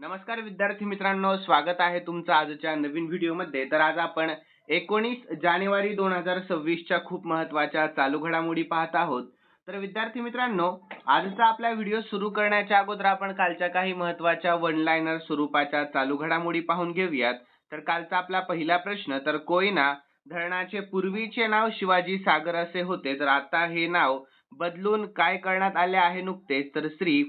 नमस्कार विद्यार्थी मित्रांनो, स्वागत आहे तुमचं आजच्या नवीन व्हिडिओमध्ये. तर आज आपण 19 जानेवारी 2026 च्या खूप महत्त्वाच्या चालू घडामोडी पाहत आहोत. तर विद्यार्थी मित्रांनो, आजचा आपला व्हिडिओ सुरू करण्याच्या अगोदर आपण कालच्या काही महत्त्वाच्या वन लाइनर स्वरूपाच्या चालू घडामोडी पाहून घेऊयात. तर कालचा आपला पहिला प्रश्न, तर कोयना धरणाचे पूर्वीचे नाव शिवाजी सागर असे होते, तर आता हे नाव बदलून काय करण्यात आले आहे नुकतेच, तर श्री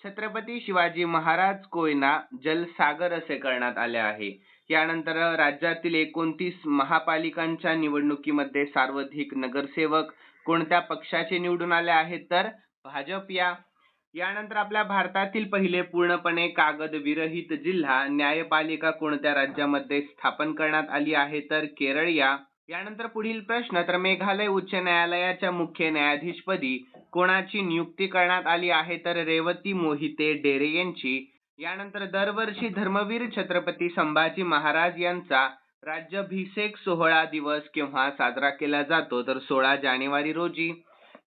छत्रपती शिवाजी महाराज कोयना जलसागर असे करण्यात आले आहे. यानंतर राज्यातील 29 महापालिकांच्या निवडणुकीमध्ये सर्वाधिक नगरसेवक कोणत्या पक्षाचे निवडून आले आहेत, तर भाजप यानंतर आपल्या भारतातील पहिले पूर्णपणे कागद विरहित जिल्हा न्यायपालिका कोणत्या राज्यामध्ये स्थापन करण्यात आली आहे, तर केरळ यानंतर पुढील प्रश्न, तर मेघालय उच्च न्यायालयाच्या मुख्य न्यायाधीशपदी कोणाची नियुक्ती करण्यात आली आहे, तर रेवती मोहिते डेरे यांची. यानंतर दरवर्षी धर्मवीर छत्रपती संभाजी महाराज यांचा राज्याभिषेक सोहळा दिवस केव्हा साजरा केला जातो, तर 16 जानेवारी रोजी.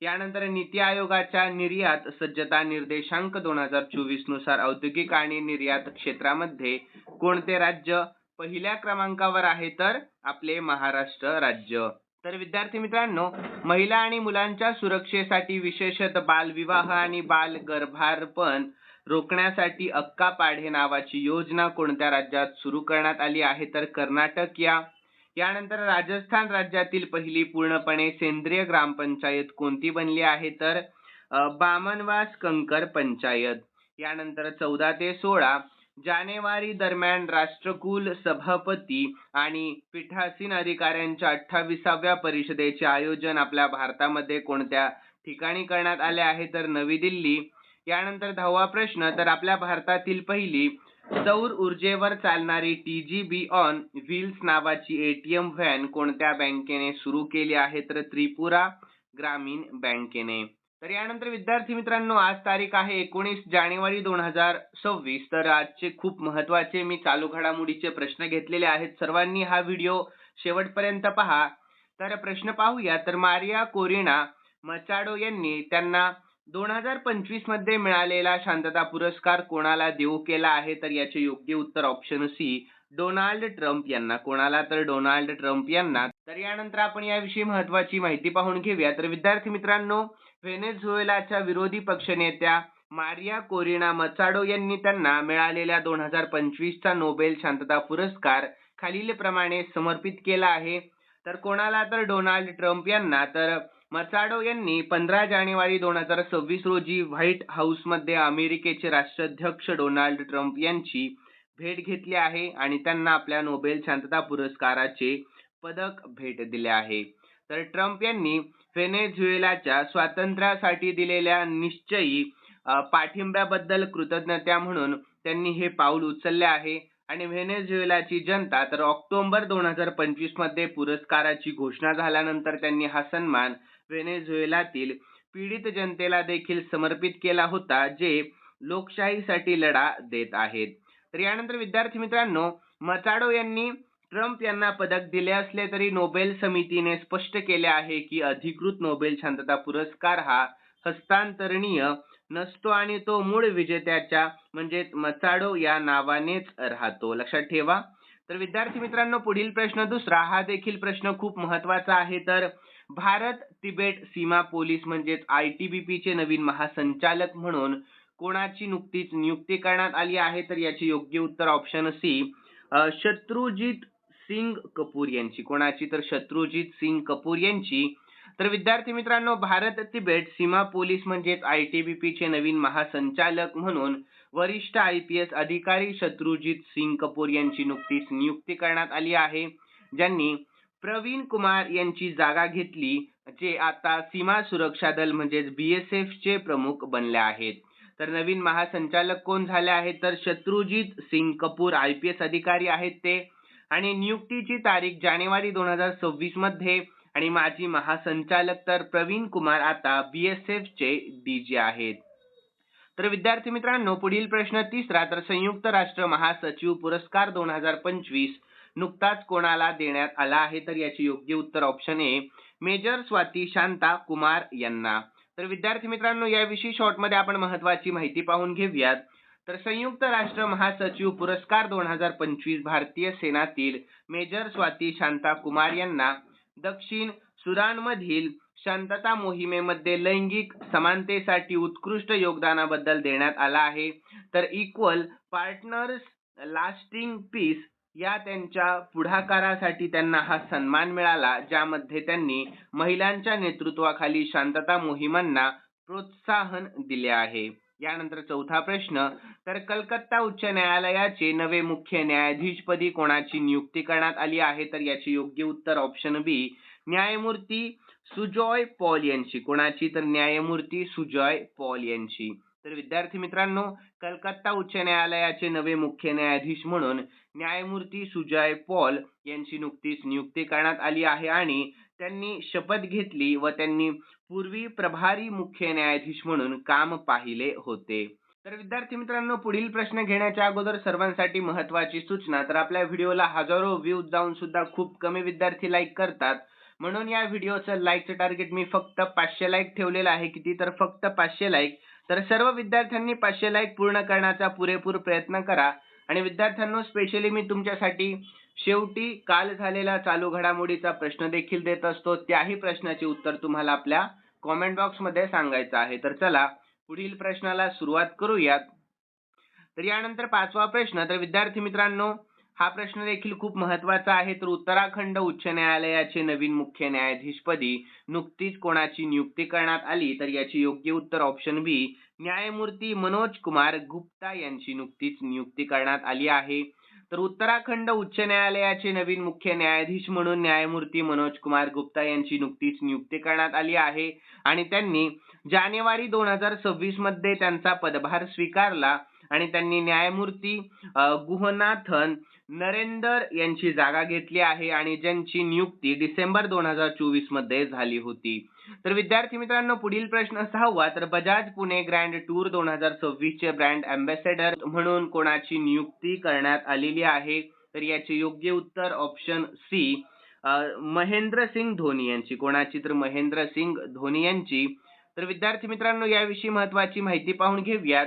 यानंतर नीती आयोगाच्या निर्यात सज्जता निर्देशांक 2024 नुसार औद्योगिक आणि निर्यात क्षेत्रामध्ये कोणते राज्य पहिल्या क्रमांकावर आहे, तर आपले महाराष्ट्र राज्य. तर विद्यार्थी मित्रांनो, महिला आणि मुलांच्या सुरक्षेसाठी विशेषतः बालविवाह आणि बाल गर्भारपण रोखण्यासाठी अक्का पाढे नावाची योजना कोणत्या राज्यात सुरू करण्यात आली आहे, तर कर्नाटक यानंतर राजस्थान राज्यातील पहिली पूर्णपणे सेंद्रिय ग्रामपंचायत कोणती बनली आहे, तर बामनवास कंकर पंचायत. यानंतर 14 ते 16 जानेवारी दरम्यान राष्ट्रकुल सभापती आणि पीठासीन अधिकाऱ्यांच्या 28व्या परिषदेचे आयोजन आपल्या भारतामध्ये कोणत्या ठिकाणी करण्यात आले आहे, तर नवी दिल्ली. यानंतर 10वा प्रश्न, तर आपल्या भारतातील पहिली सौर ऊर्जेवर चालणारी TGV ऑन व्हील्स नावाची ATM व्हॅन कोणत्या बँकेने सुरू केली आहे, तर त्रिपुरा ग्रामीण बँकेने. तर यानंतर विद्यार्थी मित्रांनो, आज तारीख आहे 19 जानेवारी 2026. तर आजचे खूप महत्त्वाचे मी चालू घडामोडीचे प्रश्न घेतलेले आहेत. सर्वांनी हा व्हिडिओ शेवटपर्यंत पहा. तर प्रश्न पाहूया. तर मारिया कोरिना मचाडो यांनी त्यांना 2025 मध्ये मिळालेला शांतता पुरस्कार कोणाला देऊ केला आहे, तर याचे योग्य उत्तर ऑप्शन सी, डोनाल्ड ट्रम्प यांना. कोणाला, तर डोनाल्ड ट्रम्प यांना. तर यानंतर आपण याविषयी महत्त्वाची माहिती पाहून घेऊया. तर विद्यार्थी मित्रांनो, व्हेनेझुएलाच्या विरोधी पक्षनेत्या मारिया कोरिना मचाडो यांनी त्यांना मिळालेल्या 2025 चा नोबेल शांतता पुरस्कार खालीलप्रमाणे समर्पित केला आहे. तर कोणाला, तर डोनाल्ड ट्रम्प यांना. तर मचाडो यांनी 15 जानेवारी 2026 रोजी व्हाईट हाऊसमध्ये अमेरिकेचे राष्ट्राध्यक्ष डोनाल्ड ट्रम्प यांची भेट घेतली आहे आणि त्यांना आपल्या नोबेल शांतता पुरस्काराचे पदक भेट दिले आहे. तर ट्रम्प यांनी व्हेनेझुएलाच्या स्वातंत्र्यासाठी दिलेल्या निश्चयी पाठिंब्याबद्दल कृतज्ञता म्हणून त्यांनी हे पाऊल उचलले आहे. आणि व्हेनेझुएलाची जनता, तर ऑक्टोबर 2025 मध्ये पुरस्काराची घोषणा झाल्यानंतर त्यांनी हा सन्मान व्हेनेझुएलातील पीडित जनतेला देखील समर्पित केला होता, जे लोकशाहीसाठी लढा देत आहेत. तर यानंतर विद्यार्थी मित्रांनो, मचाडो यांनी ट्रम्प यांना पदक दिले असले तरी नोबेल समितीने स्पष्ट केले आहे की अधिकृत नोबेल शांतता पुरस्कार हा हस्तांतरणीय नसतो आणि तो मूळ विजेत्याच्या म्हणजेच मचाडो या नावानेच राहतो. लक्षात ठेवा. तर विद्यार्थी मित्रांनो, पुढील प्रश्न दुसरा, हा देखील प्रश्न खूप महत्त्वाचा आहे. तर भारत तिबेट सीमा पोलीस म्हणजेच ITBP चे नवीन महासंचालक म्हणून कोणाची नुकतीच नियुक्ती करण्यात आली आहे, तर याचे योग्य उत्तर ऑप्शन सी, शत्रुजीत सिंग कपूर यांची. कोणाची, तर शत्रुजीत सिंग कपूर यांची. तर विद्यार्थी मित्रांनो, भारत तिबेट सीमा पोलीस म्हणजेच ITBP चे नवीन महासंचालक म्हणून वरिष्ठ IPS अधिकारी शत्रुजीत सिंग कपूर यांची नुकतीच नियुक्ती करण्यात आली आहे, ज्यांनी प्रवीण कुमार यांची जागा घेतली, जे आता सीमा सुरक्षा दल म्हणजेच BSF चे प्रमुख बनले आहेत. तर नवीन महासंचालक कोण झाले आहेत, तर शत्रुजीत सिंग कपूर IPS अधिकारी आहेत ते. आणि नियुक्तीची तारीख जानेवारी 2026 मध्ये. आणि माजी महासंचालक तर प्रवीण कुमार आता BSF चे DG आहेत. तर विद्यार्थी मित्रांनो, पुढील प्रश्न तिसरा, तर संयुक्त राष्ट्र महासचिव पुरस्कार 2025 नुकताच कोणाला देण्यात आला आहे, तर याचे योग्य उत्तर option A, Major Swati Shanta Kumar यांना. तर विद्यार्थी मित्रांनो, याविषयी शॉर्टमध्ये आपण महत्त्वाची माहिती पाहून घेऊयात. तर संयुक्त राष्ट्र महासचिव पुरस्कार 2025 भारतीय सेनातील मेजर स्वाती शांता कुमार यांना दक्षिण सुदानमधील शांतता मोहिमेमध्ये लैंगिक समानतेसाठी उत्कृष्ट योगदानाबद्दल देण्यात आला आहे. तर इक्वल पार्टनर्स लास्टिंग पीस या त्यांच्या पुढाकारासाठी त्यांना हा सन्मान मिळाला, ज्यामध्ये त्यांनी महिलांच्या नेतृत्वाखाली शांतता मोहिमांना प्रोत्साहन दिले आहे. यानंतर चौथा प्रश्न, तर कलकत्ता उच्च न्यायालयाचे नवे मुख्य न्यायाधीशपदी कोणाची नियुक्ती करण्यात आली आहे? तर याचे योग्य उत्तर ऑप्शन बी, न्यायमूर्ती सुजॉय पॉल यांची. कोणाची? तर न्यायमूर्ती सुजॉय पॉल यांची. तर विद्यार्थी मित्रांनो, कलकत्ता उच्च न्यायालयाचे नवे मुख्य न्यायाधीश म्हणून न्यायमूर्ती सुजॉय पॉल यांची नुकतीच नियुक्ती करण्यात आली आहे आणि त्यांनी शपथ घेतली व त्यांनी पूर्वी प्रभारी मुख्य न्यायाधीश म्हणून काम पाहिले होते. तर विद्यार्थी मित्रांनो, पुढील प्रश्न घेण्याच्या अगोदर सर्वांसाठी महत्त्वाची सूचना, तर आपल्या व्हिडिओला हजारो व्ह्यूज जाऊन सुद्धा खूप कमी विद्यार्थी लाईक करतात, म्हणून या व्हिडिओचं लाईकचं टार्गेट मी फक्त 500 लाईक ठेवलेलं आहे. किती? तर फक्त 500 लाईक. तर सर्व विद्यार्थ्यांनी 500 लाईक पूर्ण करण्याचा पुरेपूर प्रयत्न करा. आणि विद्यार्थ्यांनो, स्पेशली मी तुमच्यासाठी शेवटी काल झालेला चालू घडामोडीचा प्रश्न देखील देत असतो. त्याही प्रश्नाचे उत्तर तुम्हाला आपल्या कॉमेंट बॉक्समध्ये सांगायचं आहे. तर चला पुढील प्रश्नाला सुरुवात करूयात. तर यानंतर पाचवा प्रश्न, तर विद्यार्थी मित्रांनो, हा प्रश्न देखील खूप महत्त्वाचा आहे. तर उत्तराखंड उच्च न्यायालयाचे नवीन मुख्य न्यायाधीशपदी नुकतीच कोणाची नियुक्ती करण्यात आली? तर याचे योग्य उत्तर ऑप्शन बी, न्यायमूर्ती मनोज कुमार गुप्ता यांची नुकतीच नियुक्ती करण्यात आली आहे. तर उत्तराखंड उच्च न्यायालयाचे नवीन मुख्य न्यायाधीश म्हणून न्यायमूर्ती मनोज कुमार गुप्ता यांची नुकतीच नियुक्ती करण्यात आली आहे आणि त्यांनी जानेवारी 2026 मध्ये त्यांचा पदभार स्वीकारला आणि त्यांनी न्यायमूर्ती गुहनाथन नरेंदर यांची जागा घेतली आहे आणि ज्यांची नियुक्ती डिसेंबर 2024 मध्ये झाली होती. तर विद्यार्थी मित्रांनो, पुढील प्रश्न 6वा, तर बजाज पुणे ग्रँड टूर 2026 चे ब्रँड अँबॅसेडर म्हणून कोणाची नियुक्ती करण्यात आलेली आहे? तर याचे योग्य उत्तर ऑप्शन सी, महेंद्रसिंग धोनी यांची. कोणाची? तर महेंद्रसिंग धोनी यांची. तर विद्यार्थी मित्रांनो, याविषयी महत्त्वाची माहिती पाहून घेऊयात.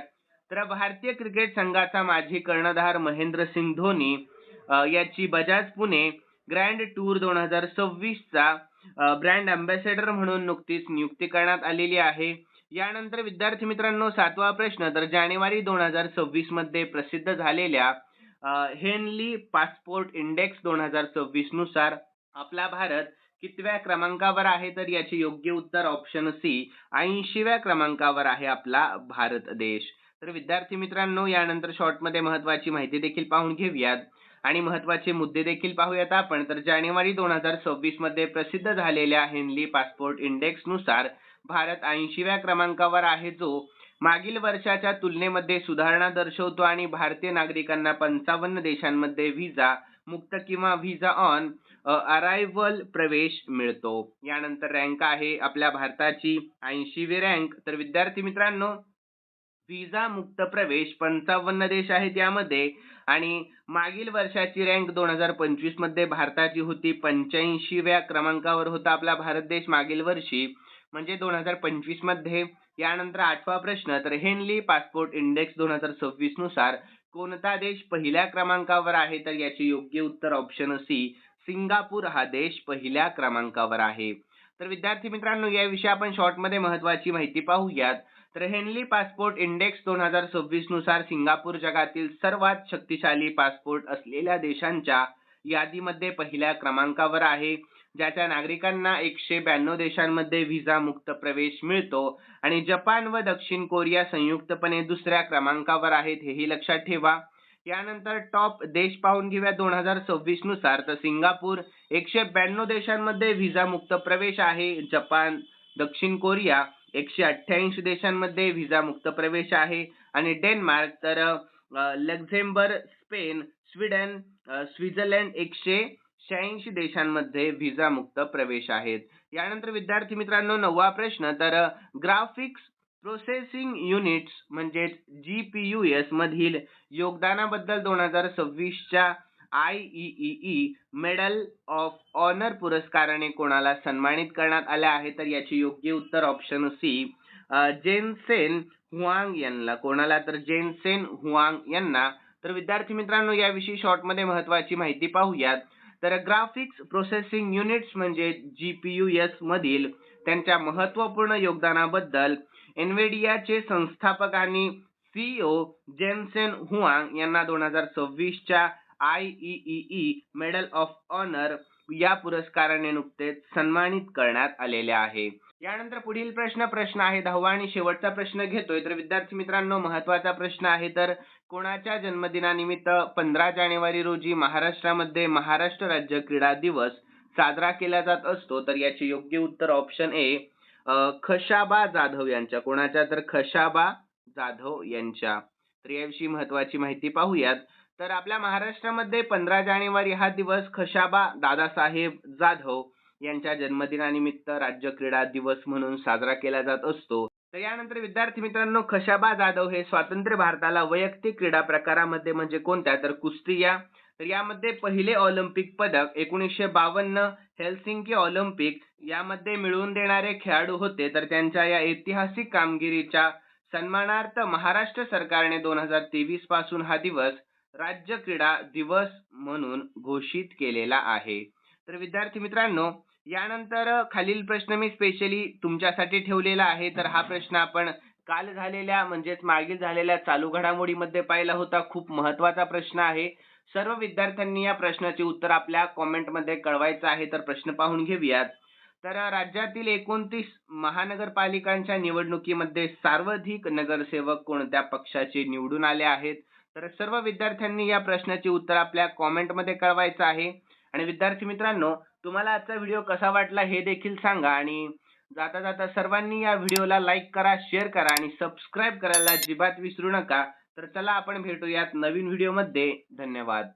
तर भारतीय क्रिकेट संघाचा माजी कर्णधार महेंद्रसिंग धोनी याची बजाज पुणे ग्रँड टूर 2026 चा ब्रँड अँबॅसेडर म्हणून नुकतीच नियुक्ती करण्यात आलेली आहे. यानंतर विद्यार्थी मित्रांनो, 7वा प्रश्न, तर जानेवारी 2026 मध्ये प्रसिद्ध झालेल्या हेनली पासपोर्ट इंडेक्स 2026 नुसार आपला भारत कितव्या क्रमांकावर आहे? तर याचे योग्य उत्तर ऑप्शन सी, 80व्या क्रमांकावर आहे आपला भारत देश. तर विद्यार्थी मित्रांनो, यानंतर शॉर्टमध्ये महत्त्वाची माहिती देखील पाहून घेऊयात आणि महत्त्वाचे मुद्दे देखील पाहूयात आपण. तर जानेवारी 2026 मध्ये प्रसिद्ध झालेल्या हेनली पासपोर्ट इंडेक्स नुसार भारत 80व्या क्रमांकावर आहे, जो मागील वर्षाच्या तुलनेमध्ये सुधारणा दर्शवतो आणि भारतीय नागरिकांना 55 देशांमध्ये व्हिसा मुक्त किंवा व्हिसा ऑन अरायव्हल प्रवेश मिळतो. यानंतर रँक आहे आपल्या भारताची 80वी रँक. तर विद्यार्थी मित्रांनो, व्हिसा मुक्त प्रवेश 55 देश आहेत यामध्ये आणि मागील वर्षाची रँक 2025 मध्ये भारताची होती 85व्या क्रमांकावर होता आपला भारत देश मागील वर्षी, म्हणजे 2025 मध्ये. यानंतर 8वा प्रश्न, तर हेनली पासपोर्ट इंडेक्स 2026 नुसार कोणता देश पहिल्या क्रमांकावर आहे? तर याचे योग्य उत्तर ऑप्शन सी, सिंगापूर हा देश पहिल्या क्रमांकावर आहे. तर विद्यार्थी मित्रांनो, याविषयी आपण शॉर्टमध्ये महत्त्वाची माहिती पाहूयात. तर हेनली पासपोर्ट इंडेक्स 2026 नुसार सिंगापूर जगातील सर्वात शक्तिशाली पासपोर्ट असलेल्या देशांच्या यादीमध्ये पहिल्या क्रमांकावर आहे, ज्याच्या नागरिकांना 192 देशांमध्ये व्हिसा मुक्त प्रवेश मिळतो आणि जपान व दक्षिण कोरिया संयुक्तपणे दुसऱ्या क्रमांकावर आहेत, हेही लक्षात ठेवा. यानंतर टॉप देश पाहून घेऊया 2026 नुसार. तर सिंगापूर 192 देशांमध्ये व्हिसा मुक्त प्रवेश आहे, जपान दक्षिण कोरिया 188 देशांमध्ये व्हिसा मुक्त प्रवेश आहे आणि डेन्मार्क तर लक्झेंबर्ग, स्पेन, स्वीडन, स्वित्झर्लंड 186 देशांमध्ये व्हिसा मुक्त प्रवेश आहेत. यानंतर विद्यार्थी मित्रांनो, 9वा प्रश्न, तर ग्राफिक्स प्रोसेसिंग युनिट्स म्हणजेच GPUs मधील योगदानाबद्दल 2026 च्या IEEE मेडल ऑफ ऑनर पुरस्काराने कोणाला सन्मानित करण्यात आले आहे? तर याचे योग्य उत्तर ऑप्शन सी, जेन्सेन हुआंग यांना. कोणाला? तर जेनसेन हुआंग यांना. तर विद्यार्थी मित्रांनो, याविषयी शॉर्टमध्ये महत्त्वाची माहिती पाहूयात. तर ग्राफिक्स प्रोसेसिंग युनिट्स म्हणजे GPUs मधील त्यांच्या महत्त्वपूर्ण योगदानाबद्दल एनव्हिडियाचे संस्थापक आणि CEO जेनसेन हुआंग यांना 2026च्या IEEE मेडल ऑफ ऑनर या पुरस्काराने नुकतेच सन्मानित करण्यात आलेले आहे. यानंतर पुढील प्रश्न आहे 10वा आणि शेवटचा प्रश्न घेतोय. तर विद्यार्थी मित्रांनो, महत्त्वाचा प्रश्न आहे. तर कोणाच्या जन्मदिनानिमित्त 15 जानेवारी रोजी महाराष्ट्रामध्ये महाराष्ट्र राज्य क्रीडा दिवस साजरा केला जात असतो? तर याचे योग्य उत्तर ऑप्शन ए खशाबा जाधव यांच्या. कोणाच्या? तर खशाबा जाधव यांच्या. तर याविषयी महत्त्वाची माहिती पाहूयात. तर आपल्या महाराष्ट्रामध्ये 15 जानेवारी हा दिवस खशाबा दादासाहेब जाधव यांच्या जन्मदिनानिमित्त राज्य क्रीडा दिवस म्हणून साजरा केला जात असतो. तर यानंतर विद्यार्थी मित्रांनो, खशाबा जाधव हे स्वातंत्र्य भारताला वैयक्तिक क्रीडा प्रकारामध्ये म्हणजे कोणत्या? तर कुस्ती या. तर यामध्ये पहिले ऑलिम्पिक पदक 1952 हेल्सिंकी ऑलिम्पिक यामध्ये मिळवून देणारे खेळाडू होते. तर त्यांच्या या ऐतिहासिक कामगिरीच्या सन्मानार्थ महाराष्ट्र सरकारने 2023 पासून हा दिवस राज्य क्रीडा दिवस म्हणून घोषित केलेला आहे. तर विद्यार्थी मित्रांनो, यानंतर खालील प्रश्न मी स्पेशली तुमच्यासाठी ठेवलेला आहे. तर हा प्रश्न आपण काल झालेल्या म्हणजेच मागील झालेल्या चालू घडामोडीमध्ये पाहिला होता. खूप महत्त्वाचा प्रश्न आहे. सर्व विद्यार्थ्यांनी या प्रश्नाचे उत्तर आपल्या कॉमेंटमध्ये कळवायचं आहे. तर प्रश्न पाहून घेऊयात. तर राज्यातील 29 महानगरपालिकांच्या निवडणुकीमध्ये सर्वाधिक नगरसेवक कोणत्या पक्षाचे निवडून आले आहेत? तर सर्व विद्यार्थ्यांनी या प्रश्नाचे उत्तर आपल्या कॉमेंटमध्ये कळवायचं आहे. आणि विद्यार्थी मित्रांनो, तुम्हाला आजचा व्हिडिओ कसा वाटला हे देखील सांगा. आणि जाता जाता सर्वांनी या व्हिडिओला लाईक करा, शेअर करा आणि सबस्क्राईब करायला अजिबात विसरू नका. तर चला आपण भेटूयात नवीन व्हिडिओमध्ये. धन्यवाद.